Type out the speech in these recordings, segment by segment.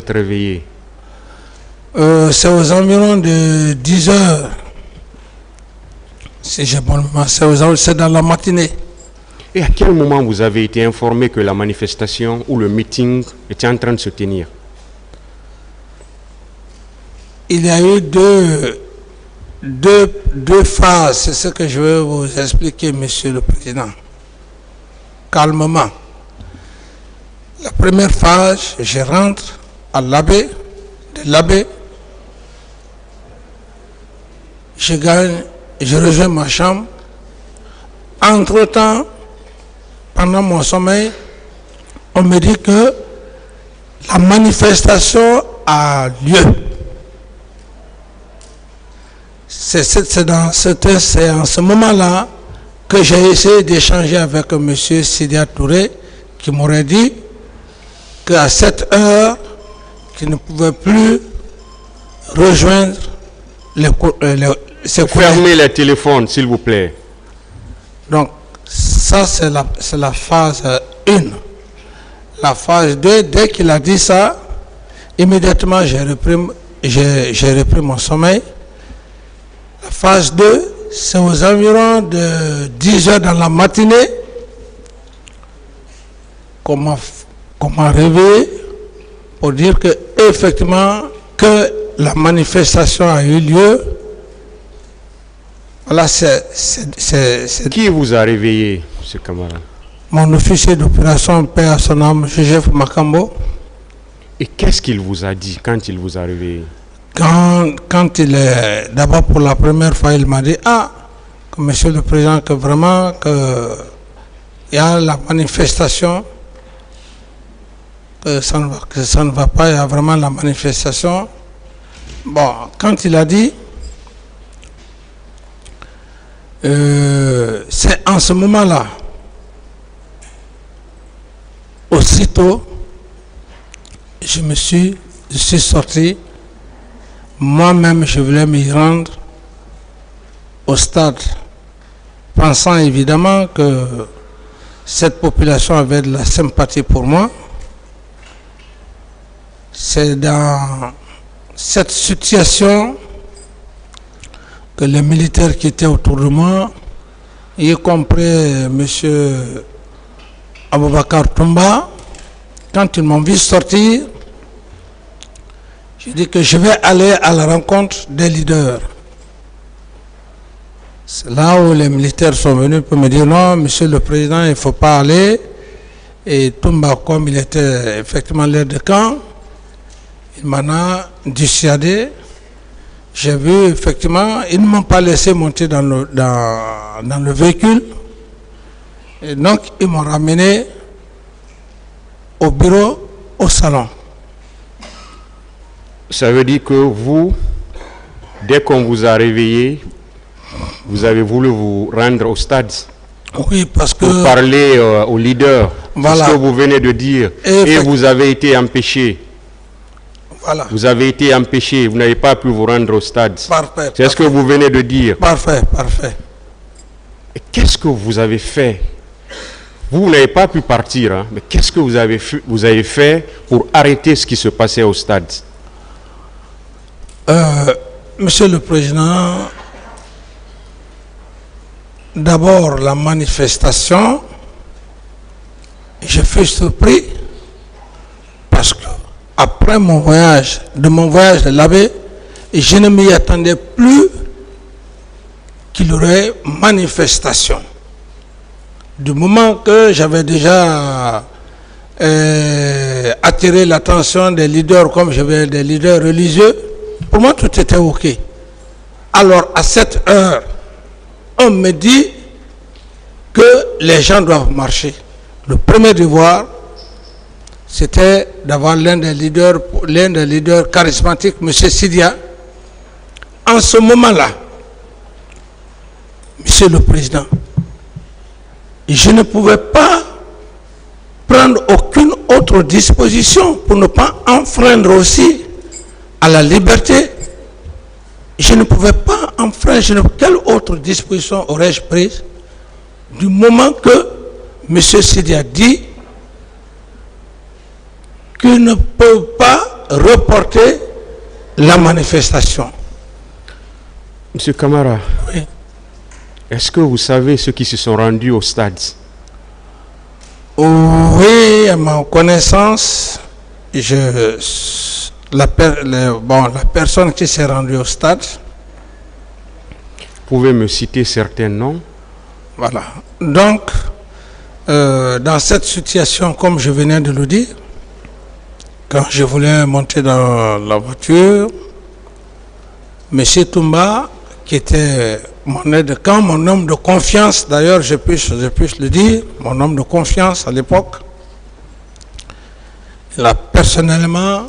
êtes réveillé? C'est aux environs de 10 heures. Si j'ai bon moment, c'est dans la matinée. Et à quel moment vous avez été informé que la manifestation ou le meeting était en train de se tenir? Il y a eu deux phases, c'est ce que je vais vous expliquer, Monsieur le Président. Calmement. La première phase, je rentre à l'abbé, de l'abbé, je rejoins ma chambre. Entre-temps, pendant mon sommeil, on me dit que la manifestation a lieu. C'est en ce moment-là que j'ai essayé d'échanger avec M. Sidia Touré, qui m'aurait dit qu'à cette heure, qu'il ne pouvait plus rejoindre ses collègues. Fermez les téléphones, s'il vous plaît. Donc, ça, c'est la phase 1. La phase 2, dès qu'il a dit ça, immédiatement, j'ai repris mon sommeil. La phase 2, c'est aux environs de 10 heures dans la matinée qu'on m'a réveillé pour dire que effectivement que la manifestation a eu lieu. Voilà, c'est Qui vous a réveillé, ce camarade? Mon officier d'opération, paix à son âme, Joseph Makambo. Et qu'est-ce qu'il vous a dit quand il vous a réveillé? Quand il est, d'abord pour la première fois, il m'a dit, que Monsieur le Président, que vraiment, il y a la manifestation, que ça ne va pas, il y a vraiment la manifestation. Bon, quand il a dit, c'est en ce moment-là, aussitôt, je suis sorti. Moi-même, je voulais m'y rendre au stade, pensant évidemment que cette population avait de la sympathie pour moi. C'est dans cette situation que les militaires qui étaient autour de moi, y compris M. Aboubakar Toumba, quand ils m'ont vu sortir, j'ai dit que je vais aller à la rencontre des leaders. C'est là où les militaires sont venus pour me dire non, Monsieur le Président, il ne faut pas aller. Et Toumba, comme il était effectivement l'aide de camp, il m'en a dissuadé. J'ai vu effectivement, ils ne m'ont pas laissé monter dans le véhicule. Et donc, ils m'ont ramené au bureau, au salon. Ça veut dire que vous, dès qu'on vous a réveillé, vous avez voulu vous rendre au stade? Oui, parce que... Pour parler au leader, voilà. Ce que vous venez de dire, et vous avez été empêché. Voilà. Vous avez été empêché, vous n'avez pas pu vous rendre au stade. Parfait. C'est ce que vous venez de dire. Parfait, parfait. Et qu'est-ce que vous avez fait? Vous n'avez pas pu partir, hein, mais qu'est-ce que vous avez fait pour arrêter ce qui se passait au stade? Monsieur le Président, d'abord la manifestation, je fus surpris parce que après mon voyage de l'abbé, je ne m'y attendais plus qu'il y aurait manifestation. Du moment que j'avais déjà attiré l'attention des leaders, comme j'avais des leaders religieux, pour moi tout était OK. Alors à cette heure, on me dit que les gens doivent marcher. Le premier devoir, c'était d'avoir l'un des leaders charismatiques, M. Sidia. En ce moment-là, Monsieur le Président, je ne pouvais pas prendre aucune autre disposition pour ne pas enfreindre aussi à la liberté. Je ne pouvais pas enfreindre. Quelle autre disposition aurais-je prise du moment que M. Sidia dit qu'il ne peut pas reporter la manifestation. Monsieur Camara, Oui. est-ce que vous savez ceux qui se sont rendus au stade? Oui, à ma connaissance, la personne qui s'est rendue au stade, Vous pouvez me citer certains noms? voilà. Donc, dans cette situation, comme je venais de le dire, quand je voulais monter dans la voiture, M. Toumba, qui était mon aide de camp, mon homme de confiance, d'ailleurs je puisse le dire, mon homme de confiance à l'époque, il a personnellement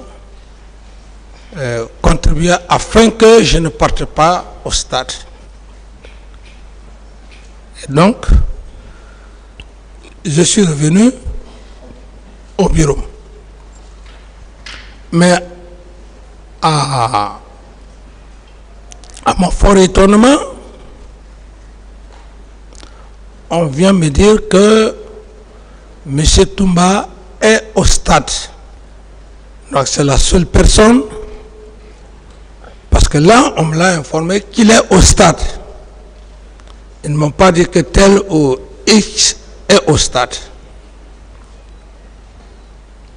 contribué afin que je ne parte pas au stade. Et donc, je suis revenu au bureau. Mais à mon fort étonnement, on vient me dire que M. Toumba est au stade. Donc c'est la seule personne, parce que là, on me l'a informé qu'il est au stade. Ils ne m'ont pas dit que tel ou X est au stade.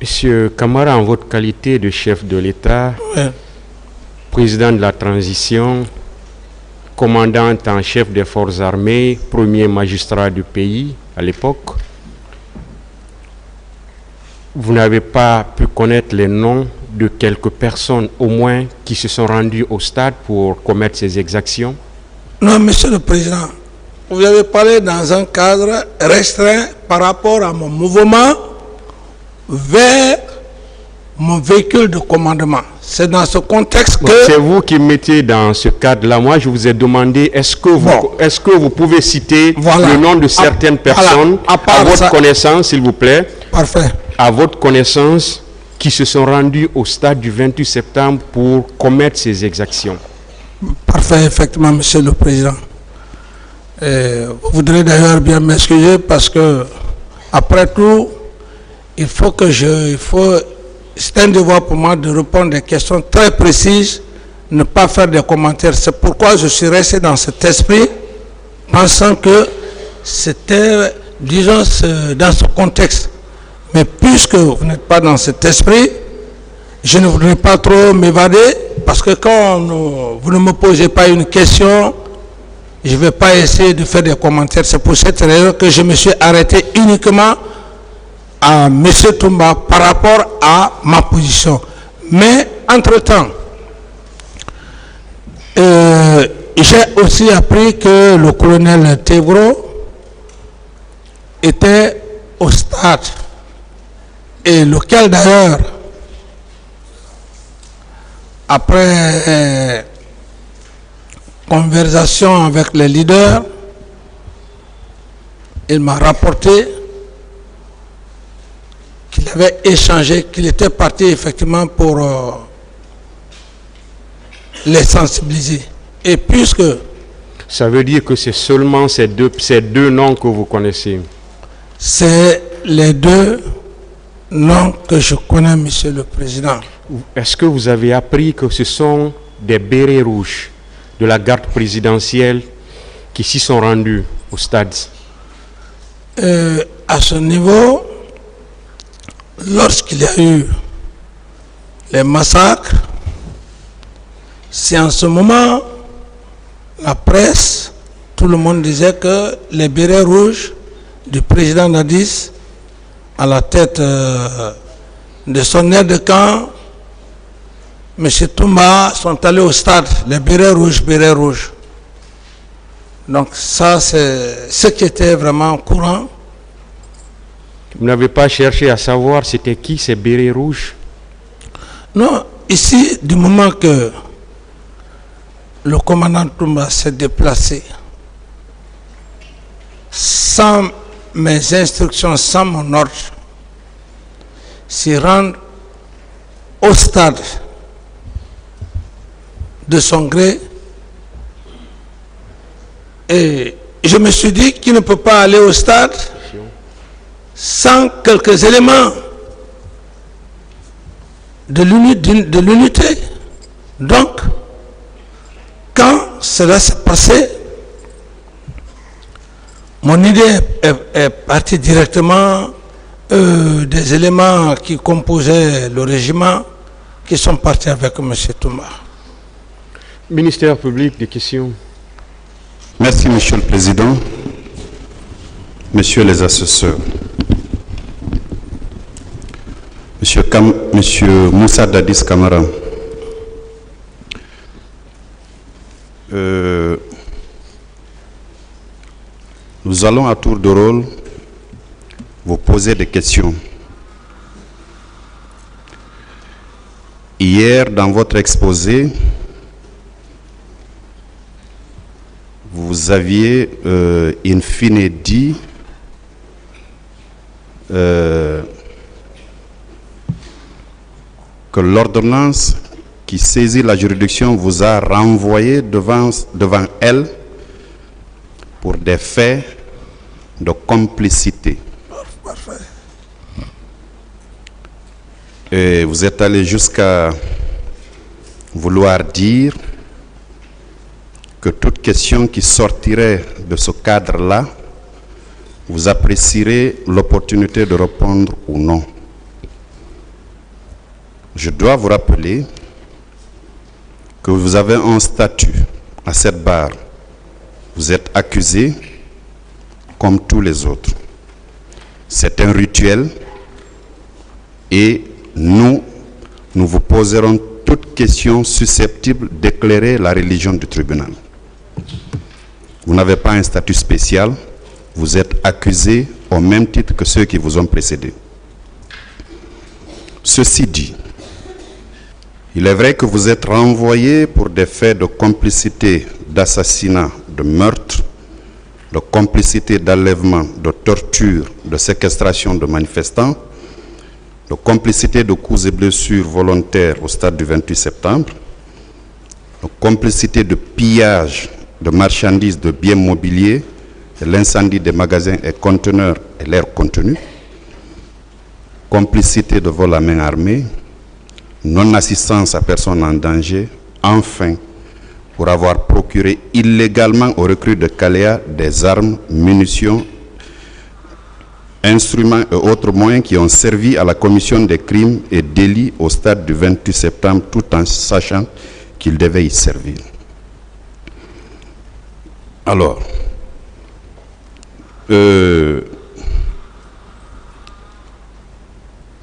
Monsieur Camara, en votre qualité de chef de l'État, Oui. président de la transition, commandant en chef des forces armées, premier magistrat du pays à l'époque, vous n'avez pas pu connaître les noms de quelques personnes au moins qui se sont rendues au stade pour commettre ces exactions? Non, Monsieur le Président, vous avez parlé dans un cadre restreint par rapport à mon mouvement vers mon véhicule de commandement. C'est dans ce contexte que... C'est vous qui mettez dans ce cadre-là. Moi, je vous ai demandé, est-ce que vous pouvez citer le nom de certaines personnes à votre connaissance, s'il vous plaît? Parfait. À votre connaissance, qui se sont rendus au stade du 28 septembre pour commettre ces exactions? Parfait, effectivement, Monsieur le Président. Vous voudrez d'ailleurs bien m'excuser parce que, après tout, c'est un devoir pour moi de répondre à des questions très précises, ne pas faire des commentaires. C'est pourquoi je suis resté dans cet esprit, pensant que c'était, disons, dans ce contexte. Mais puisque vous n'êtes pas dans cet esprit, je ne voudrais pas trop m'évader, parce que quand vous ne me posez pas une question, je ne vais pas essayer de faire des commentaires. C'est pour cette raison que je me suis arrêté uniquement à M. Toumba par rapport à ma position. Mais, entre-temps, j'ai aussi appris que le colonel Tebro était au stade, et lequel d'ailleurs, après conversation avec les leaders, il m'a rapporté qu'il avait échangé, qu'il était parti effectivement pour les sensibiliser. Et puisque... Ça veut dire que c'est seulement ces deux noms que vous connaissez? C'est les deux noms que je connais, Monsieur le Président. Est-ce que vous avez appris que ce sont des bérets rouges de la garde présidentielle qui s'y sont rendus au stade? À ce niveau, lorsqu'il y a eu les massacres, c'est en ce moment, la presse, tout le monde disait que les bérets rouges du président Dadis, à la tête de son aide de camp, M. Toumba, sont allés au stade, les bérets rouges. Donc ça, c'est ce qui était vraiment courant. Vous n'avez pas cherché à savoir c'était qui ces bérets rouges? Non, ici, du moment que le commandant Toumba s'est déplacé, sans mes instructions, sans mon ordre, s'y rendre au stade de son gré, et je me suis dit qu'il ne peut pas aller au stade sans quelques éléments. de l'unité. Donc, quand cela s'est passé, mon idée est partie directement des éléments qui composaient le régiment qui sont partis avec M. Toumba. Ministère public, des questions. Merci, Monsieur le Président. Messieurs les assesseurs. Monsieur Moussa Dadis Kamara. Nous allons à tour de rôle vous poser des questions. Hier, dans votre exposé, vous aviez in fine dit que l'ordonnance qui saisit la juridiction vous a renvoyé devant elle pour des faits de complicité. Parfait. Et vous êtes allé jusqu'à vouloir dire que toute question qui sortirait de ce cadre-là, vous apprécierez l'opportunité de répondre ou non. Je dois vous rappeler que vous avez un statut à cette barre. Vous êtes accusé comme tous les autres. C'est un rituel et nous vous poserons toute question susceptible d'éclairer la religion du tribunal. Vous n'avez pas un statut spécial, vous êtes accusé au même titre que ceux qui vous ont précédé. Ceci dit, il est vrai que vous êtes renvoyé pour des faits de complicité, d'assassinat, de meurtre, de complicité d'enlèvement, de torture, de séquestration de manifestants, de complicité de coups et blessures volontaires au stade du 28 septembre, de complicité de pillage de marchandises, de biens mobiliers, et l'incendie des magasins et conteneurs et leur contenu, complicité de vol à main armée, non-assistance à personne en danger, enfin, pour avoir procuré illégalement aux recrues de Caléa des armes, munitions, instruments et autres moyens qui ont servi à la commission des crimes et délits au stade du 28 septembre, tout en sachant qu'ils devaient y servir. Alors,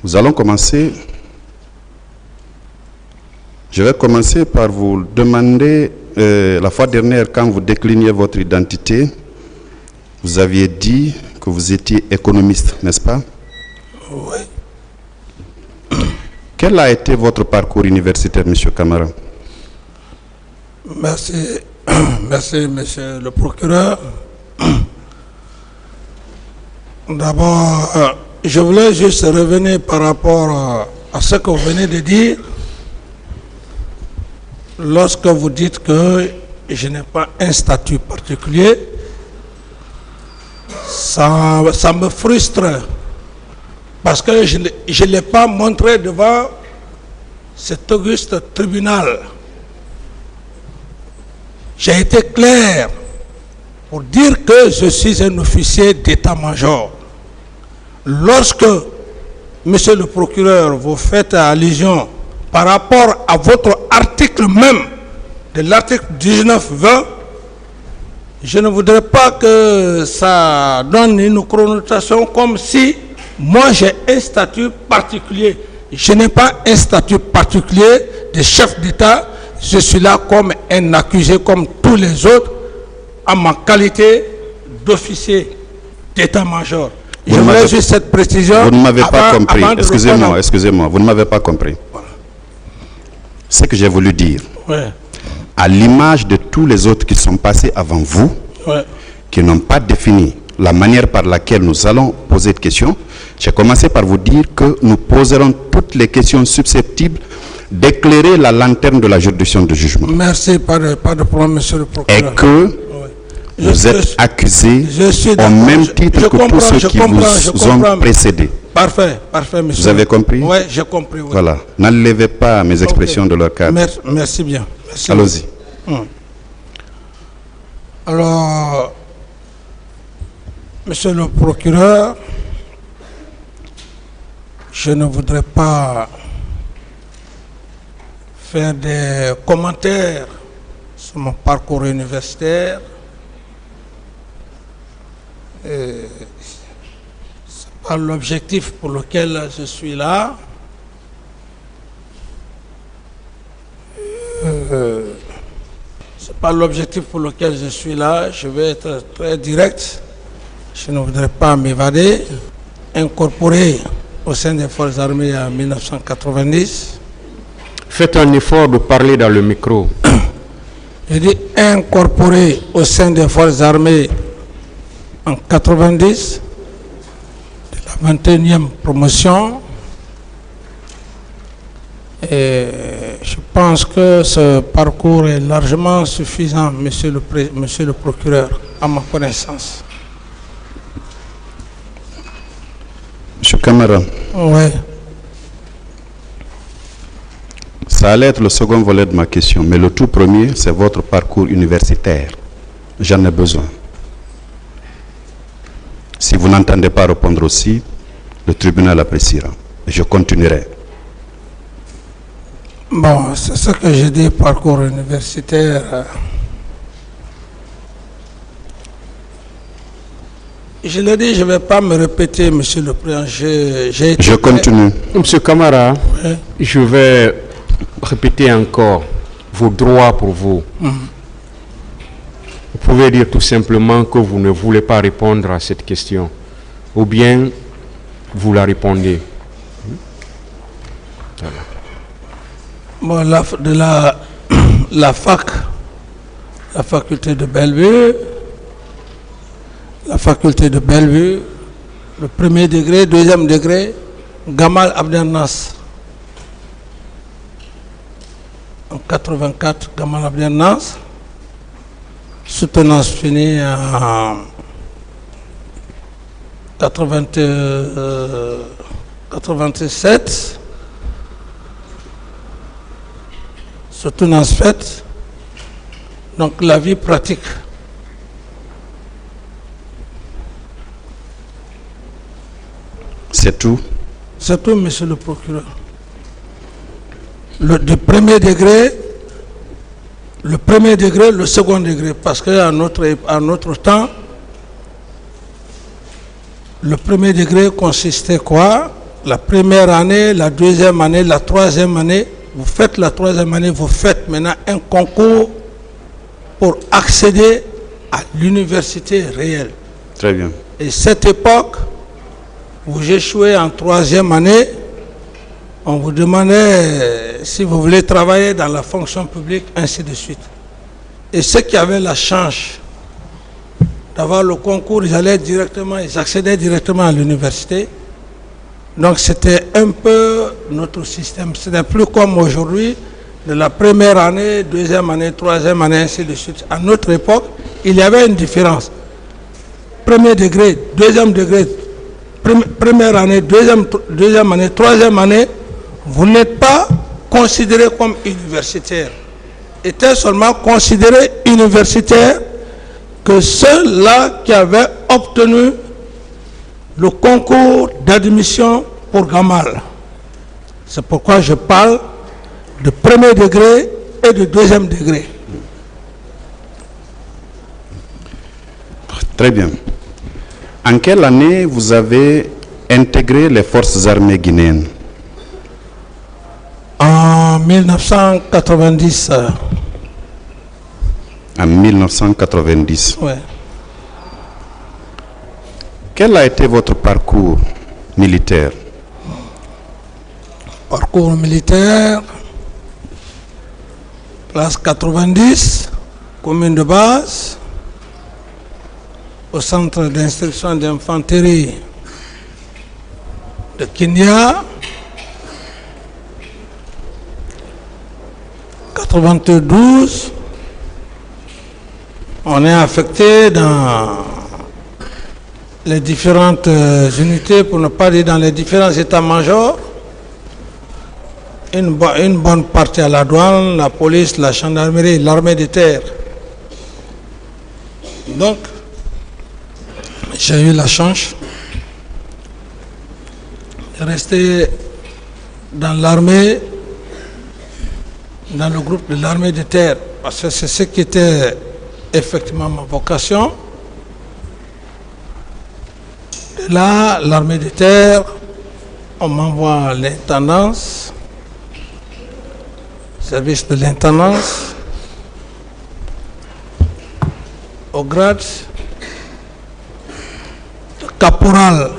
nous allons commencer. Je vais commencer par vous demander, la fois dernière, quand vous décliniez votre identité, vous aviez dit que vous étiez économiste, n'est-ce pas? Oui. Quel a été votre parcours universitaire, M. Kamara? Merci, merci, monsieur le procureur. D'abord, je voulais juste revenir par rapport à ce que vous venez de dire. Lorsque vous dites que je n'ai pas un statut particulier, ça me frustre parce que je ne l'ai pas montré devant cet auguste tribunal. J'ai été clair pour dire que je suis un officier d'état-major. Lorsque, monsieur le procureur, vous faites allusion par rapport à votre article même, de l'article 19-20, je ne voudrais pas que ça donne une connotation comme si moi j'ai un statut particulier. Je n'ai pas un statut particulier de chef d'État. Je suis là comme un accusé comme tous les autres en ma qualité d'officier d'état-major. Je voulais juste cette précision. Vous ne m'avez pas compris. Excusez-moi, vous ne m'avez pas compris. Voilà. Ce que j'ai voulu dire, ouais, à l'image de tous les autres qui sont passés avant vous, ouais, qui n'ont pas défini la manière par laquelle nous allons poser de questions, j'ai commencé par vous dire que nous poserons toutes les questions susceptibles d'éclairer la lanterne de la juridiction de jugement. Merci, pas de problème, monsieur le procureur. Et que vous êtes accusé au même titre que tous ceux qui vous ont précédé. Parfait, parfait, monsieur. Vous avez compris? Oui, j'ai compris. Oui. Voilà. N'enlevez pas mes expressions de leur cadre. Merci bien. Allons-y. Alors, monsieur le procureur, je ne voudrais pas faire des commentaires sur mon parcours universitaire. Ce n'est pas l'objectif pour lequel je suis là. C'est pas l'objectif pour lequel je suis là. Je vais être très direct. Je ne voudrais pas m'évader. Incorporé au sein des forces armées en 1990. Faites un effort de parler dans le micro. Je dis incorporé au sein des forces armées en 90, de la 21e promotion. Et je pense que ce parcours est largement suffisant, monsieur le procureur, à ma connaissance. Monsieur Camara. Oui. Ça allait être le second volet de ma question, mais le tout premier, c'est votre parcours universitaire. J'en ai besoin. Si vous n'entendez pas répondre aussi, le tribunal appréciera. Et je continuerai. Bon, c'est ce que j'ai dit, parcours universitaire. Je l'ai dit, je ne vais pas me répéter, monsieur le président. Je continue. Monsieur Camara, oui. Je vais répéter encore vos droits pour vous. Vous pouvez dire tout simplement que vous ne voulez pas répondre à cette question, ou bien vous la répondez. Voilà. Bon, la faculté de Bellevue, le premier degré, deuxième degré, Gamal Abdel Nasser. En 84, Gamal Abdel Nasser. Soutenance finie en 87. Soutenance faite. Donc la vie pratique. C'est tout? C'est tout, monsieur le procureur. Du premier degré, le second degré, parce qu'à notre temps, le premier degré consistait quoi? La première année, la deuxième année, la troisième année. Vous faites la troisième année, vous faites maintenant un concours pour accéder à l'université réelle. Très bien. Et cette époque, vous échouez en troisième année, on vous demandait si vous voulez travailler dans la fonction publique, ainsi de suite. Et ceux qui avaient la chance d'avoir le concours, ils accédaient directement à l'université. Donc c'était un peu notre système. Ce n'est plus comme aujourd'hui, de la première année, deuxième année, troisième année, ainsi de suite. À notre époque, il y avait une différence. Premier degré, deuxième degré, première année, deuxième année, troisième année, vous n'êtes pas considéré comme universitaire. Était seulement considéré universitaire que ceux-là qui avaient obtenu le concours d'admission pour Gamal. C'est pourquoi je parle de premier degré et de deuxième degré. Très bien. En quelle année vous avez intégré les forces armées guinéennes? En 1990. En 1990. Oui. Quel a été votre parcours militaire? Parcours militaire, classe 90, commune de base, au centre d'instruction d'infanterie de Kenya. 92, on est affecté dans les différentes unités, pour ne pas dire dans les différents états-majors, une bonne partie à la douane, la police, la gendarmerie, l'armée de terre. Donc, j'ai eu la chance de rester dans l'armée, dans le groupe de l'armée de terre, parce que c'est ce qui était effectivement ma vocation. De là, l'armée de terre, on m'envoie à l'intendance, service de l'intendance, au grade de caporal.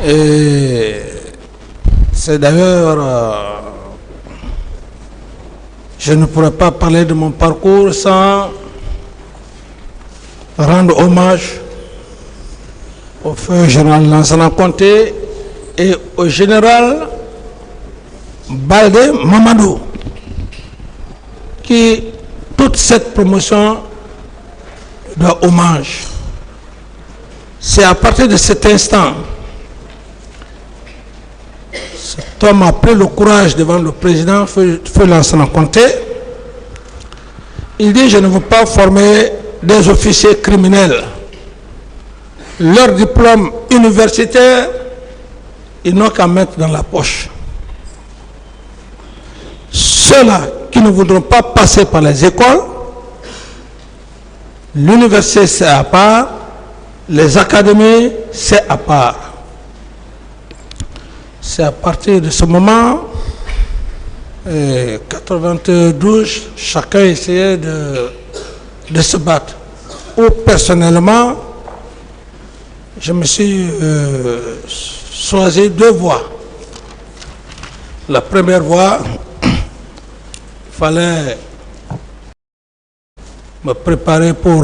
Et c'est d'ailleurs, je ne pourrais pas parler de mon parcours sans rendre hommage au feu général Lansana Conté et au général Baldé Mamadou, qui toute cette promotion doit hommage. C'est à partir de cet instant, cet homme a pris le courage devant le président Feu Lansana Conté. Il dit: je ne veux pas former des officiers criminels. Leur diplôme universitaire, ils n'ont qu'à mettre dans la poche. Ceux-là qui ne voudront pas passer par les écoles, l'université c'est à part, les académies c'est à part. C'est à partir de ce moment, 92, chacun essayait de se battre. Ou personnellement, je me suis choisi deux voies. La première voie, il fallait me préparer pour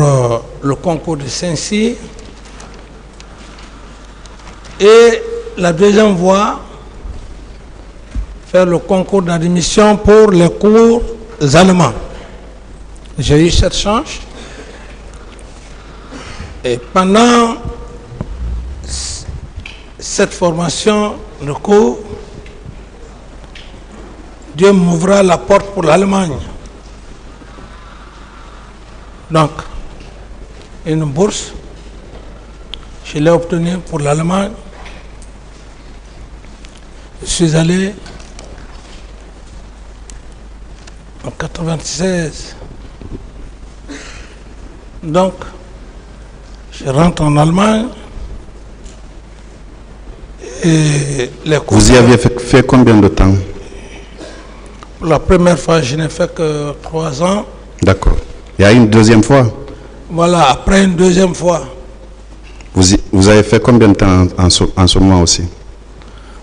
le concours de Saint-Cyr. Et la deuxième voie, faire le concours d'admission pour les cours allemands. J'ai eu cette chance. Et pendant cette formation de cours, Dieu m'ouvra la porte pour l'Allemagne. Donc, une bourse, je l'ai obtenue pour l'Allemagne. Je suis allé en 96. Donc, je rentre en Allemagne. Et les cours. Vous y aviez fait combien de temps? La première fois, je n'ai fait que 3 ans. D'accord. Il y a une deuxième fois? Voilà, après une deuxième fois. Vous avez fait combien de temps en ce moment aussi?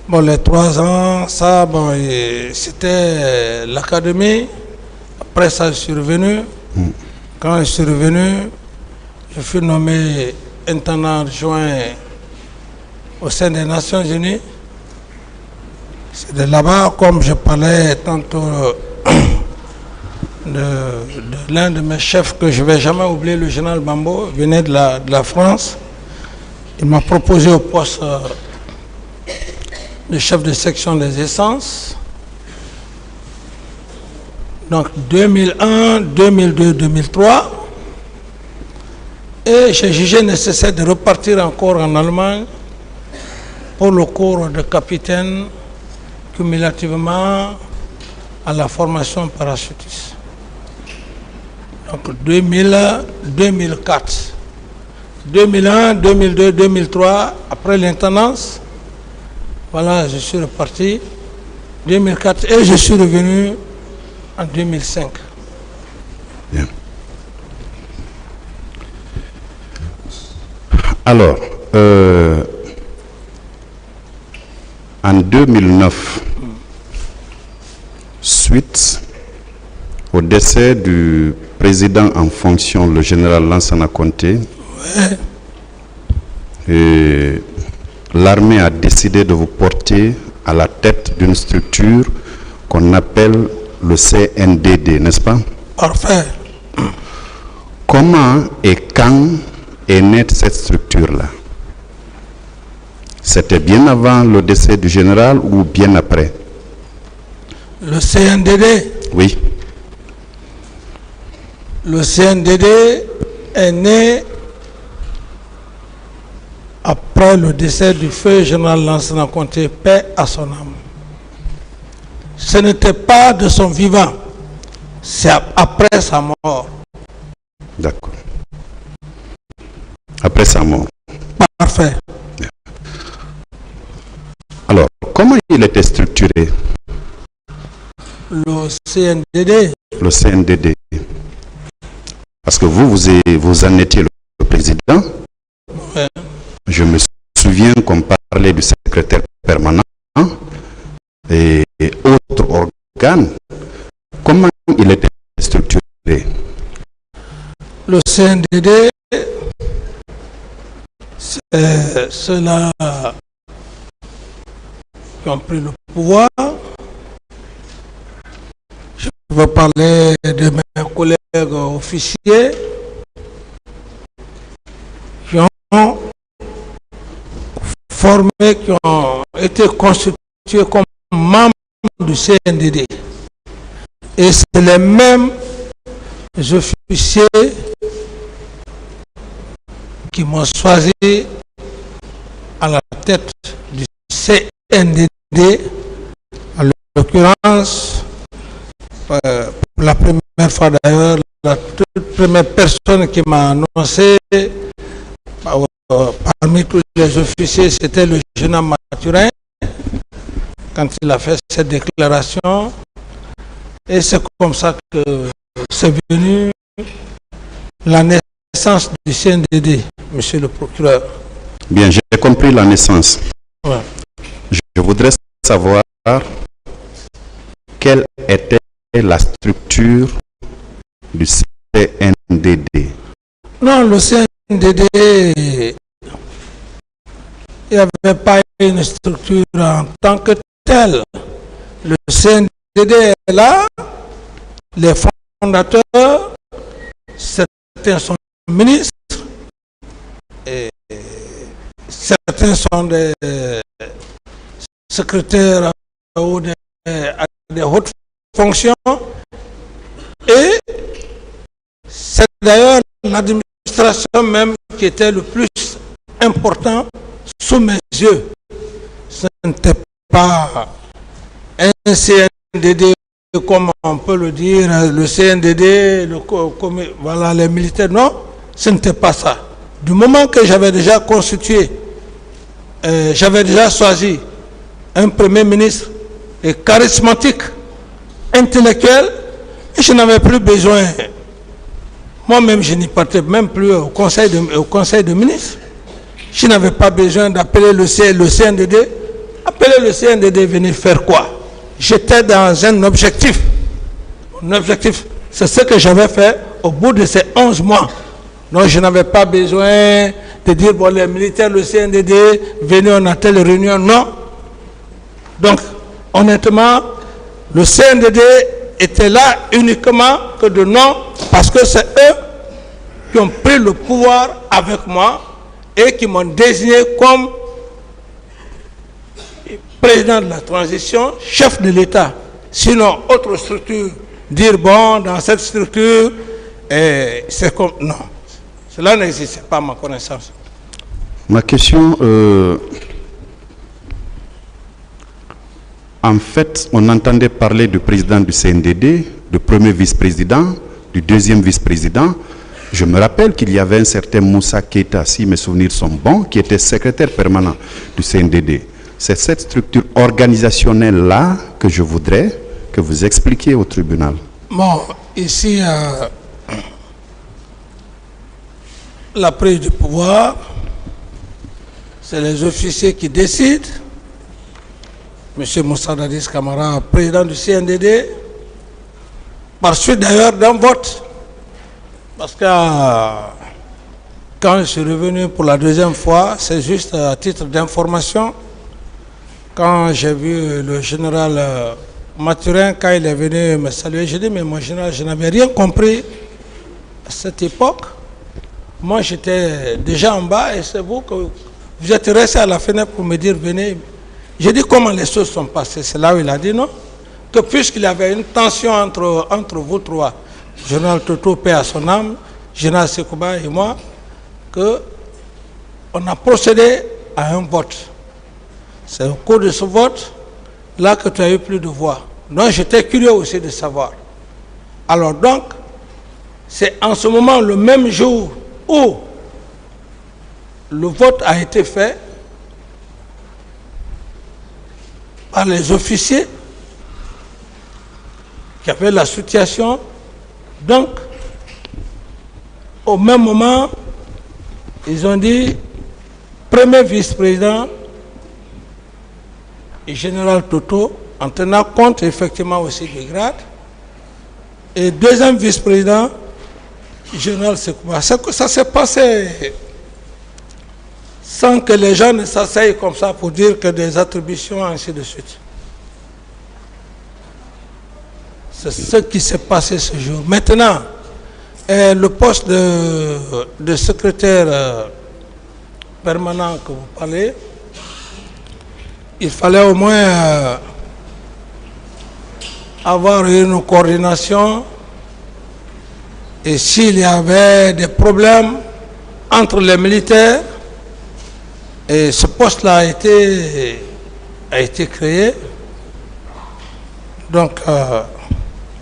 Bon, les 3 ans, ça, bon, c'était l'académie. Après ça, je suis revenu. Quand je suis revenu, je fus nommé intendant adjoint au sein des Nations Unies. C'est de là-bas, comme je parlais tantôt de l'un de mes chefs que je ne vais jamais oublier, le général Bambo, venait de la France. Il m'a proposé au poste de chef de section des essences. Donc 2001, 2002, 2003. Et j'ai jugé nécessaire de repartir encore en Allemagne pour le cours de capitaine cumulativement à la formation parachutiste. Donc 2000, 2004, 2001, 2002, 2003, après l'intendance, voilà, je suis reparti 2004 et je suis revenu en 2005. Bien. Alors, en 2009, suite au décès du président en fonction, le général Lansana Conté, l'armée a décidé de vous porter à la tête d'une structure qu'on appelle le CNDD, n'est-ce pas? Parfait. Comment et quand est née cette structure-là? C'était bien avant le décès du général ou bien après? Le CNDD? Oui. Le CNDD est né après le décès du feu général Lansana Conté, paix à son âme. Ce n'était pas de son vivant, c'est après sa mort. D'accord. Après sa mort. Parfait. Alors, comment il était structuré? Le CNDD? Le CNDD. Parce que vous en étiez le président. Ouais. Je me souviens qu'on parlait du secrétaire permanent et autres organes. Comment il était structuré? Le CNDD, c'est ceux-là qui ont pris le pouvoir. Je veux parler de mes collègues officiers qui ont formé, qui ont été constitués comme membres du CNDD. Et c'est les mêmes officiers qui m'ont choisi à la tête du CNDD, en l'occurrence, pour la première fois d'ailleurs, la toute première personne qui m'a annoncé parmi tous les officiers, c'était le général Mathurin, quand il a fait cette déclaration. Et c'est comme ça que c'est venu la naissance du CNDD, monsieur le procureur. Bien, j'ai compris la naissance. Ouais. Je voudrais savoir quelle était la structure du CNDD. Non, le CNDD, il n'y avait pas une structure en tant que telle. Le CNDD est là, les fondateurs, certains sont ministres, et certains sont des secrétaires ou des hautes fonctions, et c'est d'ailleurs l'administration même qui était le plus important sous mes yeux. Ce n'était pas un CNDD comme on peut le dire, le CNDD, voilà, les militaires. Non, ce n'était pas ça. Du moment que j'avais déjà constitué, j'avais déjà choisi un premier ministre charismatique, intellectuel, et je n'avais plus besoin. Moi-même, je n'y partais même plus au conseil de ministres. Je n'avais pas besoin d'appeler le CNDD. Appeler le CNDD, venir faire quoi? J'étais dans un objectif. Mon objectif, c'est ce que j'avais fait au bout de ces 11 mois. Donc, je n'avais pas besoin de dire, bon, les militaires, le CNDD, venez, on a telle réunion. Non. Donc, honnêtement, le CNDD était là uniquement que de nom, parce que c'est eux qui ont pris le pouvoir avec moi et qui m'ont désigné comme président de la transition, chef de l'État. Sinon, autre structure, dire bon, dans cette structure, c'est comme... Non, cela n'existait pas à ma connaissance. Ma question, en fait, on entendait parler du président du CNDD, du premier vice-président, du deuxième vice-président. Je me rappelle qu'il y avait un certain Moussa Keita, si mes souvenirs sont bons, qui était secrétaire permanent du CNDD. C'est cette structure organisationnelle-là que je voudrais que vous expliquiez au tribunal. Bon, ici, la prise du pouvoir, c'est les officiers qui décident. Monsieur Moussa Dadis Camara, président du CNDD, par suite d'ailleurs d'un vote. Parce que quand je suis revenu pour la deuxième fois, c'est juste à titre d'information, quand j'ai vu le général Mathurin, quand il est venu me saluer, j'ai dit, mais mon général, je n'avais rien compris à cette époque. Moi, j'étais déjà en bas et c'est vous que vous êtes resté à la fenêtre pour me dire venez. J'ai dit comment les choses sont passées. C'est là où il a dit non. Que puisqu'il y avait une tension entre vous trois, Général Toto, paix à son âme, Général Sekouba et moi, qu'on a procédé à un vote. C'est au cours de ce vote là que tu as eu plus de voix. Donc j'étais curieux aussi de savoir. Alors donc, c'est en ce moment, le même jour où le vote a été fait par les officiers qui avaient la situation. Donc, au même moment, ils ont dit premier vice-président et général Toto, en tenant compte effectivement aussi des grades, et deuxième vice-président, général Sekouba. Ça s'est passé sans que les gens ne s'asseyent comme ça pour dire que des attributions, ainsi de suite. C'est ce qui s'est passé ce jour. Maintenant, le poste de secrétaire permanent que vous parlez, il fallait au moins avoir une coordination, et s'il y avait des problèmes entre les militaires, et ce poste-là a été créé. Donc,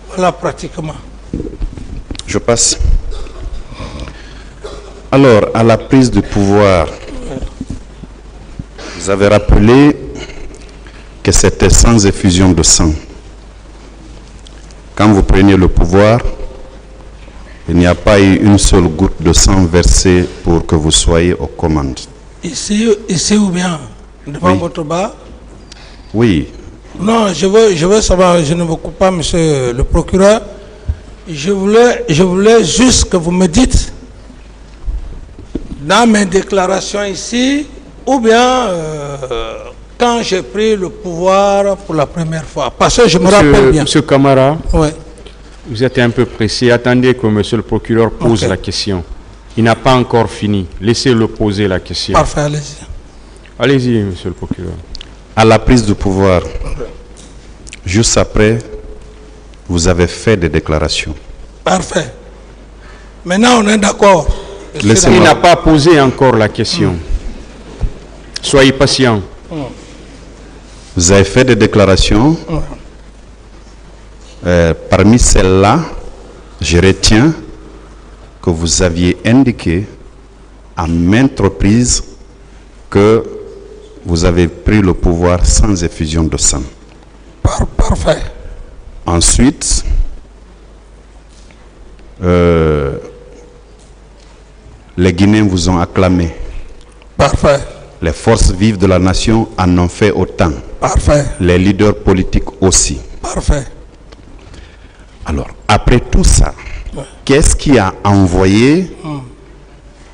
voilà pratiquement. Je passe. Alors, à la prise de pouvoir, vous avez rappelé que c'était sans effusion de sang. Quand vous preniez le pouvoir, il n'y a pas eu une seule goutte de sang versée pour que vous soyez aux commandes. Ici ou bien devant votre bar? Oui. Non, je veux savoir, je ne vous coupe pas, monsieur le procureur. Je voulais juste que vous me dites, dans mes déclarations ici, ou bien quand j'ai pris le pouvoir pour la première fois. Parce que je me rappelle bien. Monsieur Camara, ouais. Vous êtes un peu pressé. Attendez que monsieur le procureur pose la question. Il n'a pas encore fini. Laissez-le poser la question. Parfait, allez-y. Allez-y, monsieur le procureur. À la prise du pouvoir, juste après, vous avez fait des déclarations. Parfait. Maintenant, on est d'accord. Il n'a pas posé encore la question. Soyez patient. Vous avez fait des déclarations. Parmi celles-là, je retiens que vous aviez indiqué à maintes reprises que vous avez pris le pouvoir sans effusion de sang. Parfait. Ensuite, les Guinéens vous ont acclamé. Parfait. Les forces vives de la nation en ont fait autant. Parfait. Les leaders politiques aussi. Parfait. Alors, après tout ça, qu'est-ce qui a envoyé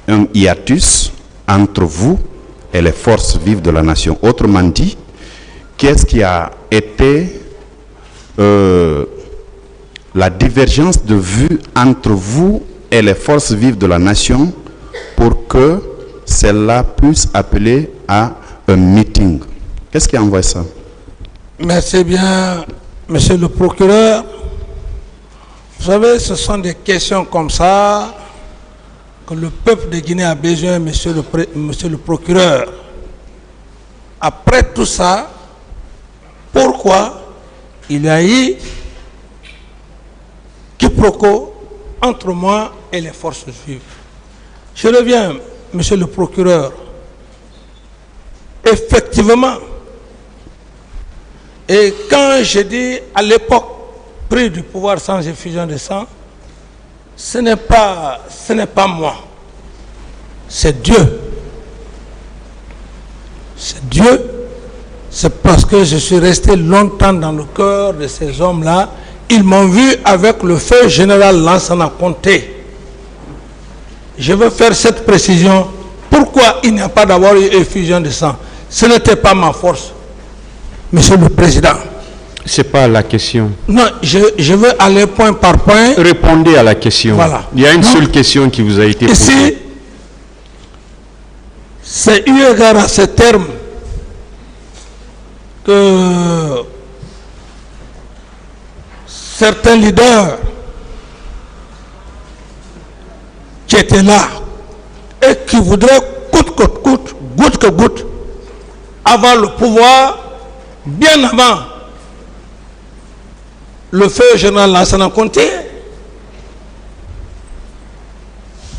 un hiatus entre vous et les forces vives de la nation? Autrement dit, qu'est-ce qui a été la divergence de vue entre vous et les forces vives de la nation pour que celle-là puisse appeler à un meeting? Qu'est-ce qui a envoyé ça? Merci bien, monsieur le procureur. Vous savez, ce sont des questions comme ça que le peuple de Guinée a besoin, monsieur le procureur. Après tout ça, pourquoi il y a eu quiproquo entre moi et les forces vives? Je reviens, monsieur le procureur. Effectivement, et quand je dis à l'époque, pris du pouvoir sans effusion de sang, ce n'est pas moi, c'est Dieu. C'est Dieu. C'est parce que je suis resté longtemps dans le cœur de ces hommes-là. Ils m'ont vu avec le feu général Lansana Conté. Je veux faire cette précision. Pourquoi il n'y a pas d'abord eu effusion de sang? Ce n'était pas ma force, monsieur le président. Ce n'est pas la question. Non, je veux aller point par point. Répondez à la question. Voilà. Il y a une seule question qui vous a été posée. C'est eu égard à ce terme que certains leaders qui étaient là et qui voudraient coûte que coûte, avoir le pouvoir bien avant le feu général Lansana Conté,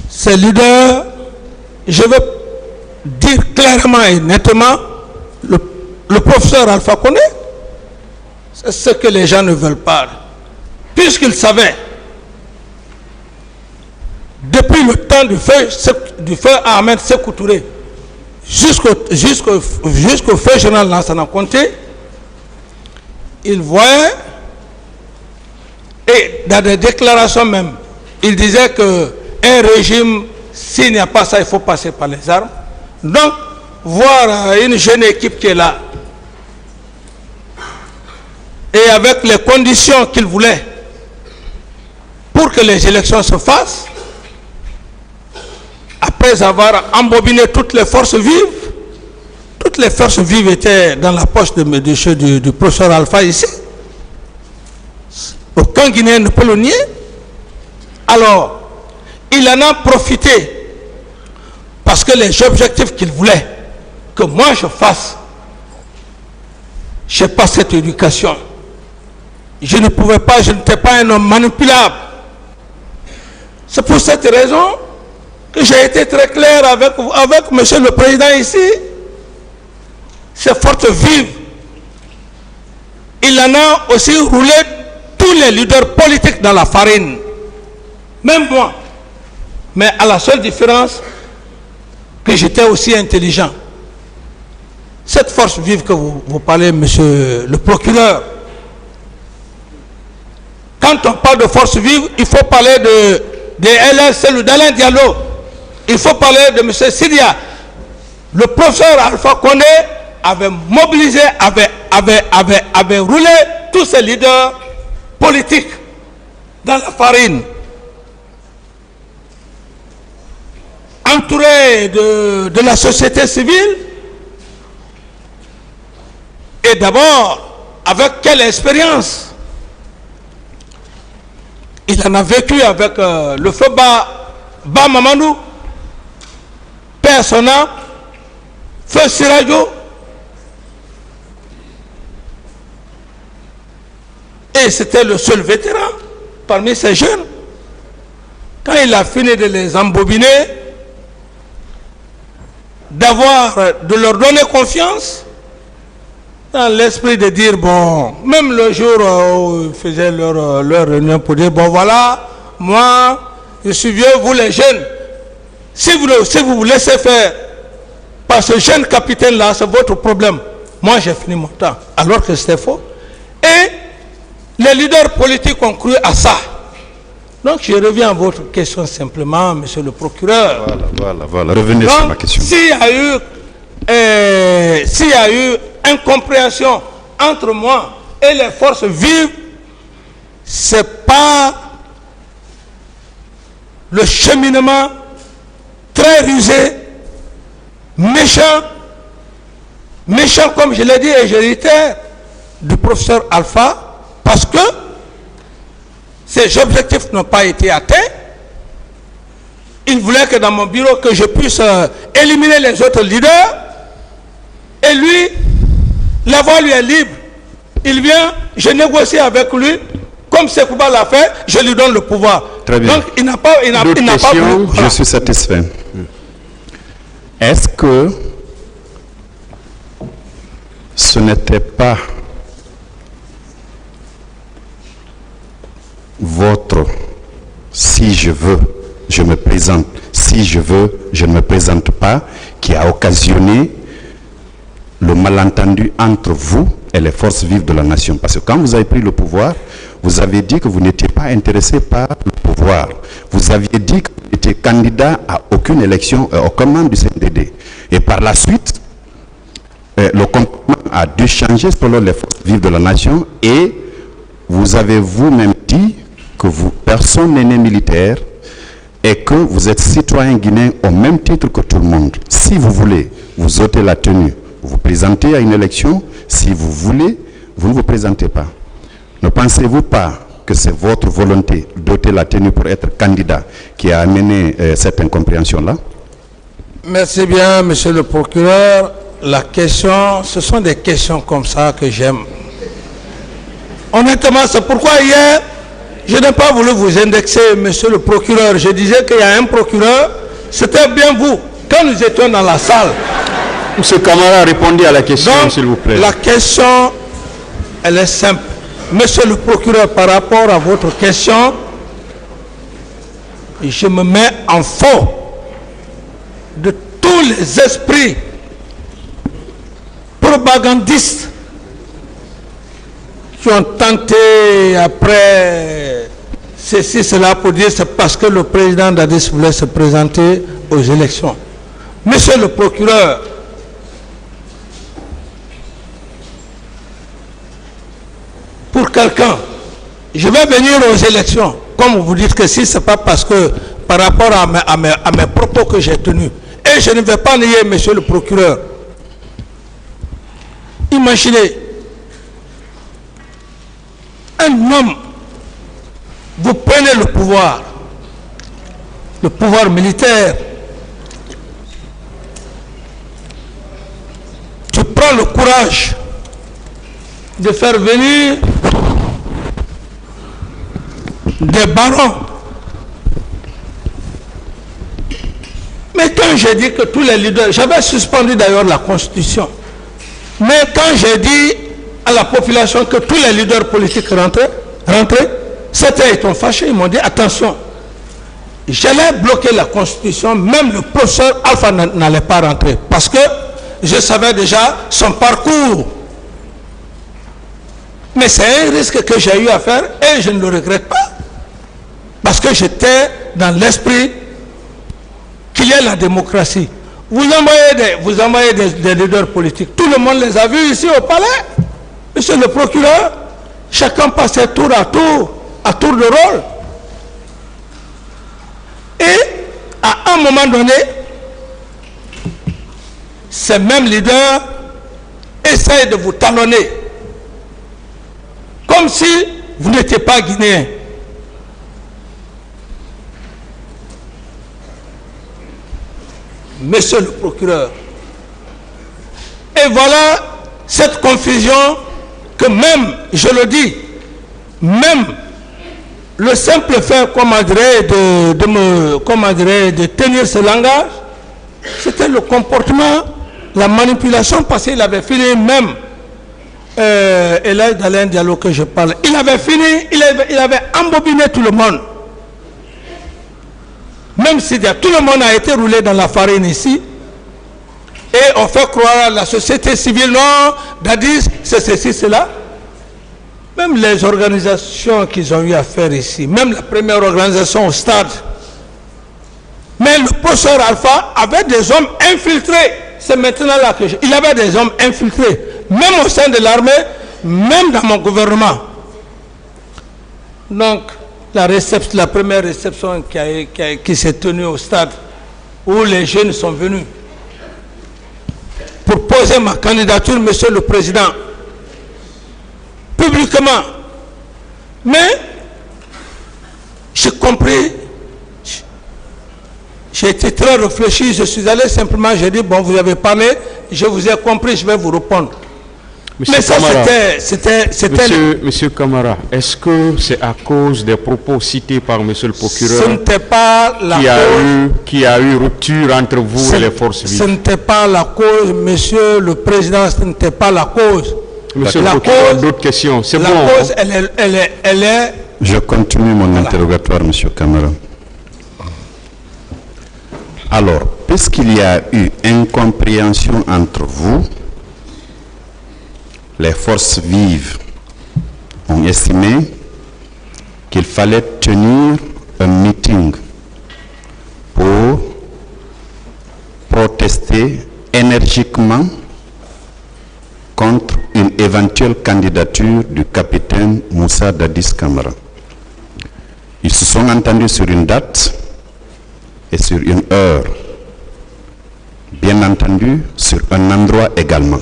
ces leaders, je veux dire clairement et nettement, le professeur Alpha Condé, c'est ce que les gens ne veulent pas. Puisqu'ils savaient, depuis le temps du feu Ahmed Sékou Touré, jusqu'au feu général Lansana Conté, ils voyaient, et dans des déclarations même, ils disaient qu'un régime, s'il n'y a pas ça, il faut passer par les armes. Donc, voir une jeune équipe qui est là, et avec les conditions qu'ils voulaient pour que les élections se fassent, après avoir embobiné toutes les forces vives étaient dans la poche du professeur Alpha ici. Aucun Guinéen ne peut le nier. Alors, il en a profité parce que les objectifs qu'il voulait que moi je fasse, je n'ai pas cette éducation. Je ne pouvais pas, je n'étais pas un homme manipulable. C'est pour cette raison que j'ai été très clair avec monsieur le président ici. Ces forces vives, il en a aussi roulé tous les leaders politiques dans la farine. Même moi. Mais à la seule différence que j'étais aussi intelligent. Cette force vive que vous parlez, monsieur le procureur, quand on parle de force vive, il faut parler de LS, d'Alain Diallo. Il faut parler de M. Sidia. Le professeur Alpha Condé avait mobilisé, avait roulé tous ces leaders politiques dans la farine. Entouré de la société civile. Et d'abord, avec quelle expérience? Il en a vécu avec le feu Ba Mamadou, Père Sona, feu Sirajo. Et c'était le seul vétéran parmi ces jeunes. Quand il a fini de les embobiner, de leur donner confiance, dans l'esprit de dire, bon, même le jour où ils faisaient leur réunion pour dire, bon voilà, moi, je suis vieux, vous les jeunes, si vous vous laissez faire par ce jeune capitaine-là, c'est votre problème. Moi, j'ai fini mon temps, alors que c'était faux. Et les leaders politiques ont cru à ça. Donc, je reviens à votre question simplement, monsieur le procureur. Voilà. Revenez sur ma question. S'il y a eu incompréhension entre moi et les forces vives, c'est pas le cheminement très rusé, méchant comme je l'ai dit et je réitère, du professeur Alpha, parce que ces objectifs n'ont pas été atteints. Il voulait que dans mon bureau, que je puisse éliminer les autres leaders. Et lui, la voie lui est libre. Il vient, je négocie avec lui. Comme Sekouba l'a fait, je lui donne le pouvoir. Très bien. Donc, il n'a pas voulu. Je suis satisfait. Est-ce que ce n'était pas votre si je veux, je me présente, si je veux, je ne me présente pas, qui a occasionné le malentendu entre vous et les forces vives de la nation? Parce que quand vous avez pris le pouvoir, vous avez dit que vous n'étiez pas intéressé par le pouvoir. Vous aviez dit que vous n'étiez candidat à aucune élection, aucun membre du CNDD. Et par la suite, le comportement a dû changer selon les forces vives de la nation, et vous avez vous-même dit que vous, personne n'est né militaire, et que vous êtes citoyen guinéen au même titre que tout le monde. Si vous voulez, vous ôtez la tenue, vous vous présentez à une élection. Si vous voulez, vous ne vous présentez pas. Ne pensez-vous pas que c'est votre volonté d'ôter la tenue pour être candidat qui a amené cette incompréhension-là? Merci bien, monsieur le procureur. La question, ce sont des questions comme ça que j'aime. Honnêtement, c'est pourquoi hier, je n'ai pas voulu vous indexer, monsieur le procureur. Je disais qu'il y a un procureur, c'était bien vous, quand nous étions dans la salle. Monsieur Camara, répondez à la question, s'il vous plaît. La question, elle est simple. Monsieur le procureur, par rapport à votre question, je me mets en faux de tous les esprits propagandistes qui ont tenté après ceci, cela pour dire c'est parce que le président Dadis voulait se présenter aux élections. Monsieur le procureur, pour quelqu'un, je vais venir aux élections, comme vous dites que si c'est pas parce que par rapport à mes propos que j'ai tenus, et je ne vais pas nier, monsieur le procureur. Imaginez, un homme, vous prenez le pouvoir militaire, tu prends le courage de faire venir des barons. Mais quand j'ai dit que tous les leaders, j'avais suspendu d'ailleurs la Constitution, mais quand j'ai dit à la population que tous les leaders politiques rentraient, certains étaient fâchés, ils m'ont dit attention, j'allais bloquer la Constitution, même le professeur Alpha n'allait pas rentrer, parce que je savais déjà son parcours. Mais c'est un risque que j'ai eu à faire et je ne le regrette pas, parce que j'étais dans l'esprit qu'il y a la démocratie. Vous envoyez des leaders politiques, tout le monde les a vus ici au palais. Monsieur le procureur, chacun passait tour à tour de rôle. Et à un moment donné, ces mêmes leaders essayent de vous talonner, comme si vous n'étiez pas guinéen. Monsieur le procureur. Et voilà cette confusion que même, je le dis, même le simple fait, de tenir ce langage, c'était le comportement, la manipulation, parce qu'il avait fini même, et là, dans un dialogue que je parle, il avait fini, il avait embobiné tout le monde. Même si tout le monde a été roulé dans la farine ici, et on fait croire à la société civile, non, Dadis, c'est ceci, cela. Même les organisations qu'ils ont eu à faire ici, même la première organisation au stade, mais le professeur Alpha avait des hommes infiltrés. C'est maintenant là que il avait des hommes infiltrés, même au sein de l'armée, même dans mon gouvernement. Donc, la première réception qui s'est tenue au stade, où les jeunes sont venus pour poser ma candidature, monsieur le président, publiquement. Mais j'ai compris, j'ai été très réfléchi, je suis allé simplement, j'ai dit, bon, vous avez parlé, je vous ai compris, je vais vous répondre. Monsieur Mais ça, c'était... Monsieur Camara, est-ce que c'est à cause des propos cités par monsieur le procureur ce n'était pas la qui a eu rupture entre vous et les forces vives? Ce n'était pas la cause, monsieur le président, ce n'était pas la cause. Monsieur le procureur, d'autres questions. C'est bon. La cause, elle est... Je continue mon interrogatoire, monsieur Camara. Alors, puisqu'il y a eu incompréhension entre vous, les forces vives ont estimé qu'il fallait tenir un meeting pour protester énergiquement contre une éventuelle candidature du capitaine Moussa Dadis Camara. Ils se sont entendus sur une date et sur une heure. Bien entendu, sur un endroit également.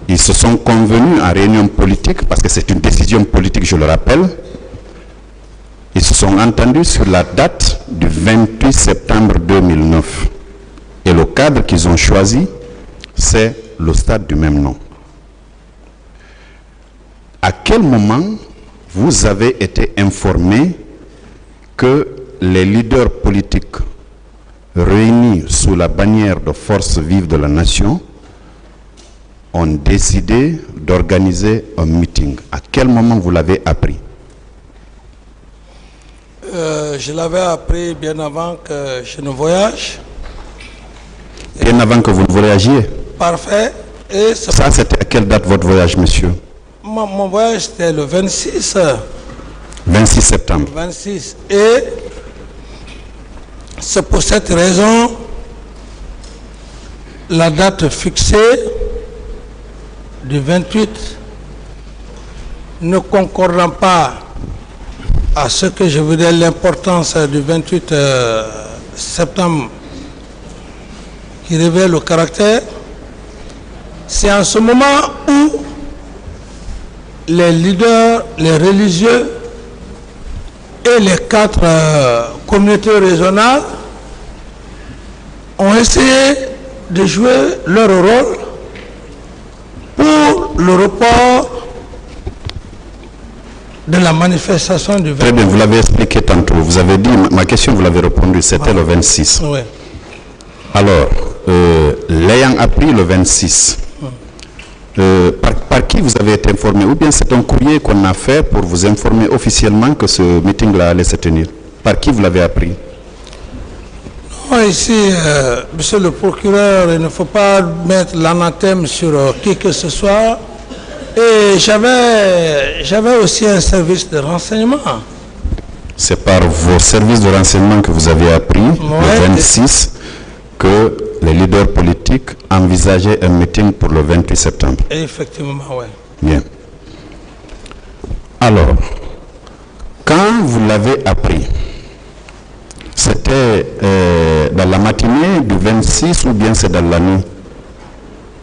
Ils se sont convenus en réunion politique, parce que c'est une décision politique, je le rappelle. Ils se sont entendus sur la date du 28 septembre 2009. Et le cadre qu'ils ont choisi, c'est le stade du même nom. À quel moment vous avez été informé que les leaders politiques réunis sous la bannière de Forces vives de la nation ont décidé d'organiser un meeting? À quel moment vous l'avez appris? Je l'avais appris bien avant que je ne voyage. Bien avant que vous ne voyagiez? Parfait. Et ça, c'était à quelle date votre voyage, monsieur? Mon voyage, c'était le 26. 26 septembre. 26. Et c'est pour cette raison, la date fixée du 28 ne concordant pas à ce que je veux dire l'importance du 28 septembre qui révèle le caractère, c'est en ce moment où les leaders, les religieux et les 4 communautés régionales ont essayé de jouer leur rôle pour le report de la manifestation du 28. Très bien, vous l'avez expliqué tantôt. Vous avez dit, ma question, vous l'avez répondu, c'était le 26. Oui. Alors, l'ayant appris le 26, par qui vous avez été informé? Ou bien c'est un courrier qu'on a fait pour vous informer officiellement que ce meeting-là allait se tenir? Par qui vous l'avez appris? Non, ici, monsieur le procureur, il ne faut pas mettre l'anathème sur qui que ce soit. Et j'avais aussi un service de renseignement. C'est par vos services de renseignement que vous avez appris, le 26, que les leaders politiques envisageaient un meeting pour le 28 septembre. Effectivement, oui. Bien. Alors, quand vous l'avez appris, c'était dans la matinée du 26 ou bien c'est dans la nuit?